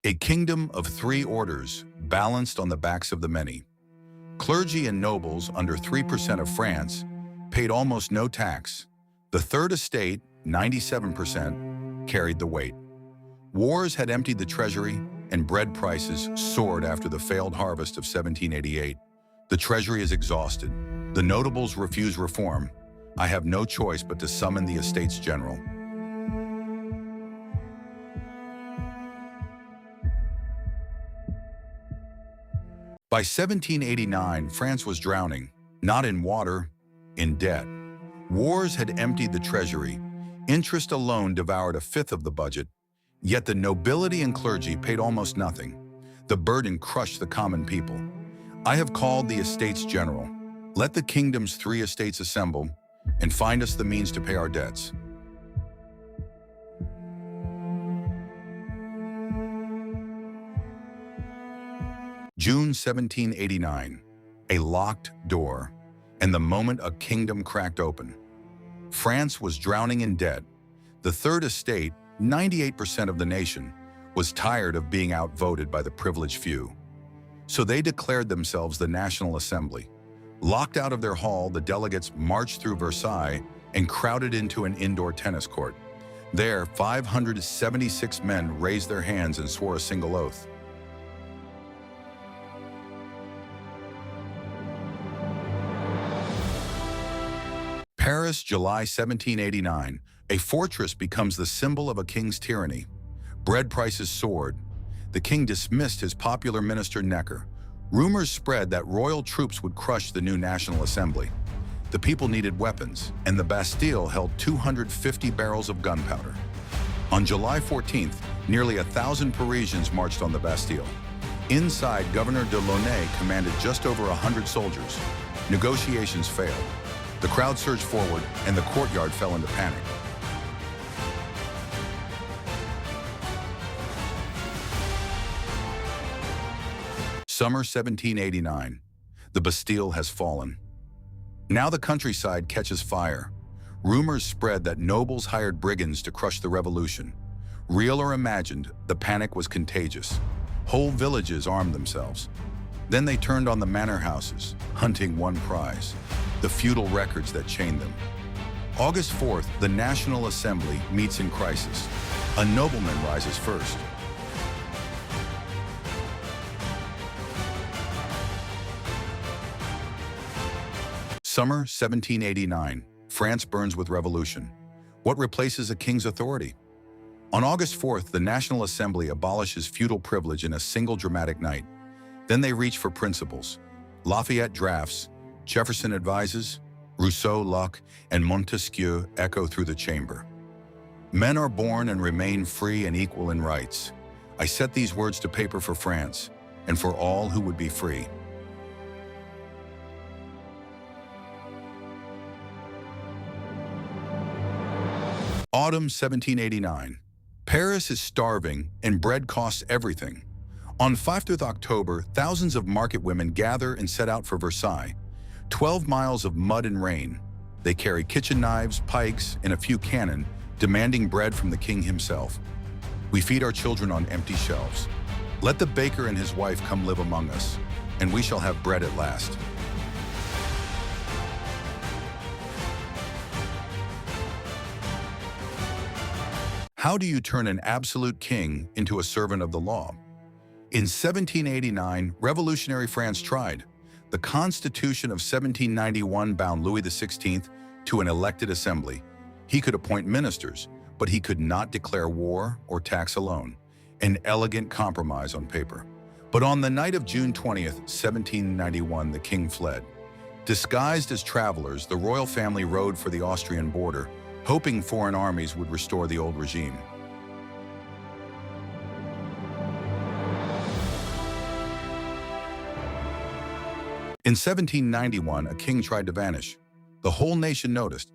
A kingdom of three orders, balanced on the backs of the many. Clergy and nobles, under 3% of France, paid almost no tax. The Third Estate, 97%, carried the weight. Wars had emptied the treasury, and bread prices soared after the failed harvest of 1788. The treasury is exhausted. The notables refuse reform. I have no choice but to summon the Estates General. By 1789, France was drowning, not in water, in debt. Wars had emptied the treasury. Interest alone devoured a fifth of the budget. Yet the nobility and clergy paid almost nothing. The burden crushed the common people. I have called the Estates General. Let the kingdom's three estates assemble and find us the means to pay our debts. June 1789, a locked door, and the moment a kingdom cracked open. France was drowning in debt. The Third Estate, 98% of the nation, was tired of being outvoted by the privileged few. So they declared themselves the National Assembly. Locked out of their hall, the delegates marched through Versailles and crowded into an indoor tennis court. There, 576 men raised their hands and swore a single oath. Paris, July 1789. A fortress becomes the symbol of a king's tyranny. Bread prices soared. The king dismissed his popular minister Necker. Rumors spread that royal troops would crush the new National Assembly. The people needed weapons, and the Bastille held 250 barrels of gunpowder. On July 14th, nearly 1,000 Parisians marched on the Bastille. Inside, Governor de Launay commanded just over 100 soldiers. Negotiations failed. The crowd surged forward, and the courtyard fell into panic. Summer 1789. The Bastille has fallen. Now the countryside catches fire. Rumors spread that nobles hired brigands to crush the revolution. Real or imagined, the panic was contagious. Whole villages armed themselves. Then they turned on the manor houses, hunting one prize: the feudal records that chained them. August 4th, the National Assembly meets in crisis. A nobleman rises first. Summer 1789. France burns with revolution. What replaces a king's authority? On August 4th, the National Assembly abolishes feudal privilege in a single dramatic night. Then they reach for principles. Lafayette drafts, Jefferson advises, Rousseau, Locke, and Montesquieu echo through the chamber. Men are born and remain free and equal in rights. I set these words to paper for France, and for all who would be free. Autumn 1789. Paris is starving and bread costs everything. On 5th October, thousands of market women gather and set out for Versailles. 12 miles of mud and rain. They carry kitchen knives, pikes, and a few cannon, demanding bread from the king himself. We feed our children on empty shelves. Let the baker and his wife come live among us, and we shall have bread at last. How do you turn an absolute king into a servant of the law? In 1789, revolutionary France tried. The Constitution of 1791 bound Louis XVI to an elected assembly. He could appoint ministers, but he could not declare war or tax alone. An elegant compromise on paper. But on the night of June 20th, 1791, the king fled. Disguised as travelers, the royal family rode for the Austrian border, hoping foreign armies would restore the old regime. In 1791, a king tried to vanish. The whole nation noticed.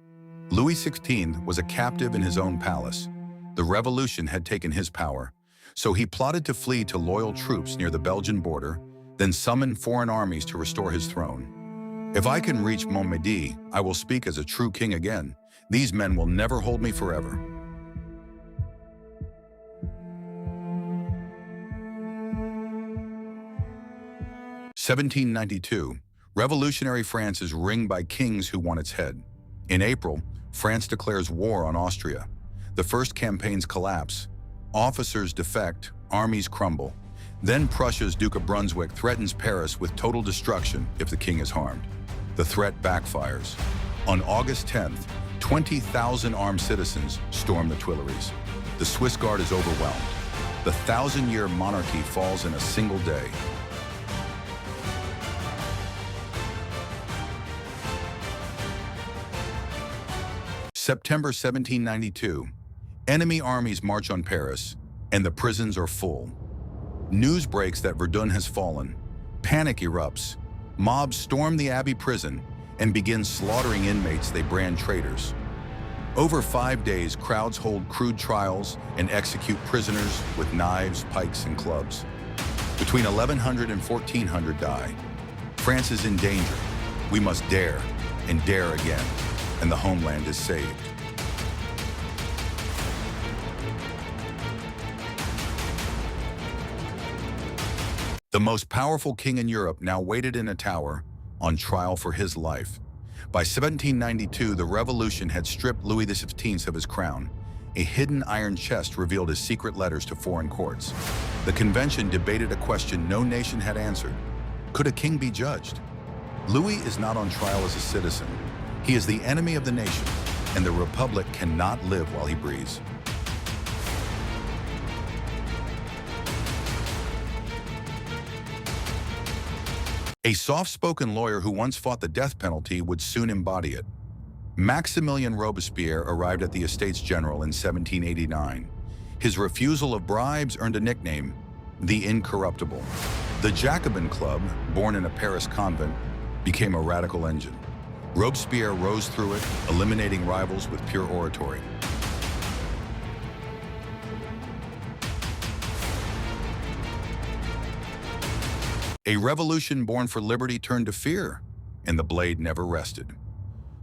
Louis XVI was a captive in his own palace. The revolution had taken his power, so he plotted to flee to loyal troops near the Belgian border, then summon foreign armies to restore his throne. If I can reach Montmedy, I will speak as a true king again. These men will never hold me forever. 1792. Revolutionary France is ringed by kings who want its head. In April, France declares war on Austria. The first campaigns collapse. Officers defect, armies crumble. Then Prussia's Duke of Brunswick threatens Paris with total destruction if the king is harmed. The threat backfires. On August 10th, 20,000 armed citizens storm the Tuileries. The Swiss Guard is overwhelmed. The 1,000-year monarchy falls in a single day. September 1792. Enemy armies march on Paris, and the prisons are full. News breaks that Verdun has fallen. Panic erupts. Mobs storm the Abbey prison and begin slaughtering inmates they brand traitors. Over 5 days, crowds hold crude trials and execute prisoners with knives, pikes, and clubs. Between 1,100 and 1,400 die. France is in danger. We must dare and dare again, and the homeland is saved. The most powerful king in Europe now waited in a tower, on trial for his life. By 1792, the revolution had stripped Louis XV of his crown. A hidden iron chest revealed his secret letters to foreign courts. The convention debated a question no nation had answered. Could a king be judged? Louis is not on trial as a citizen. He is the enemy of the nation, and the republic cannot live while he breathes. A soft-spoken lawyer who once fought the death penalty would soon embody it. Maximilien Robespierre arrived at the Estates General in 1789. His refusal of bribes earned a nickname, the Incorruptible. The Jacobin Club, born in a Paris convent, became a radical engine. Robespierre rose through it, eliminating rivals with pure oratory. A revolution born for liberty turned to fear, and the blade never rested.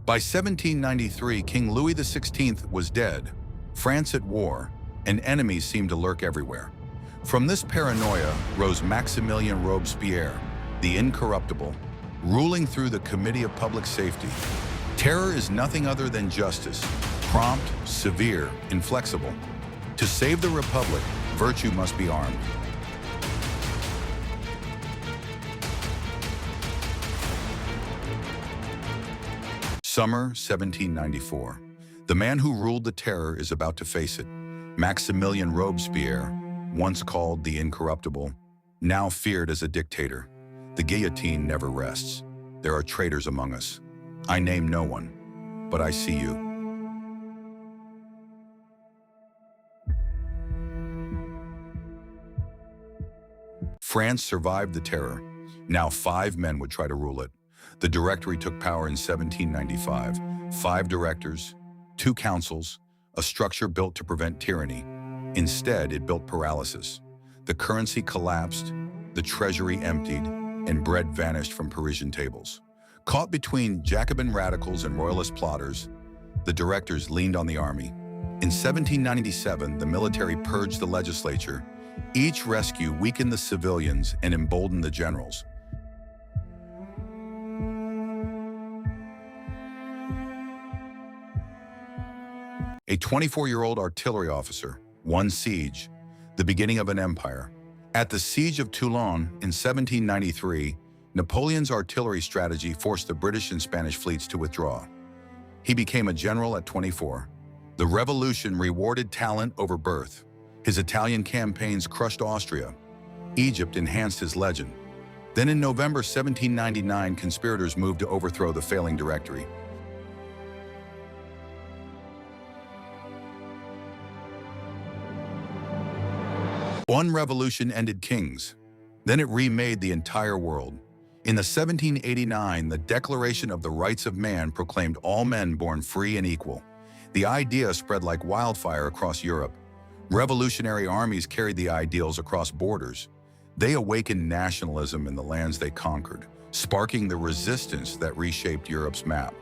By 1793, King Louis XVI was dead, France at war, and enemies seemed to lurk everywhere. From this paranoia rose Maximilien Robespierre, the Incorruptible, ruling through the Committee of Public Safety. Terror is nothing other than justice, prompt, severe, inflexible. To save the Republic, virtue must be armed. Summer 1794. The man who ruled the terror is about to face it. Maximilien Robespierre, once called the Incorruptible, now feared as a dictator. The guillotine never rests. There are traitors among us. I name no one, but I see you. France survived the terror. Now 5 men would try to rule it. The Directory took power in 1795. 5 directors, 2 councils, a structure built to prevent tyranny. Instead, it built paralysis. The currency collapsed, the treasury emptied, and bread vanished from Parisian tables. Caught between Jacobin radicals and royalist plotters, the directors leaned on the army. In 1797, the military purged the legislature. Each rescue weakened the civilians and emboldened the generals. A 24-year-old artillery officer, one siege, the beginning of an empire. At the Siege of Toulon in 1793, Napoleon's artillery strategy forced the British and Spanish fleets to withdraw. He became a general at 24. The revolution rewarded talent over birth. His Italian campaigns crushed Austria. Egypt enhanced his legend. Then in November 1799, conspirators moved to overthrow the failing Directory. One revolution ended kings. Then it remade the entire world. In the 1789, the Declaration of the Rights of Man proclaimed all men born free and equal. The idea spread like wildfire across Europe. Revolutionary armies carried the ideals across borders. They awakened nationalism in the lands they conquered, sparking the resistance that reshaped Europe's map.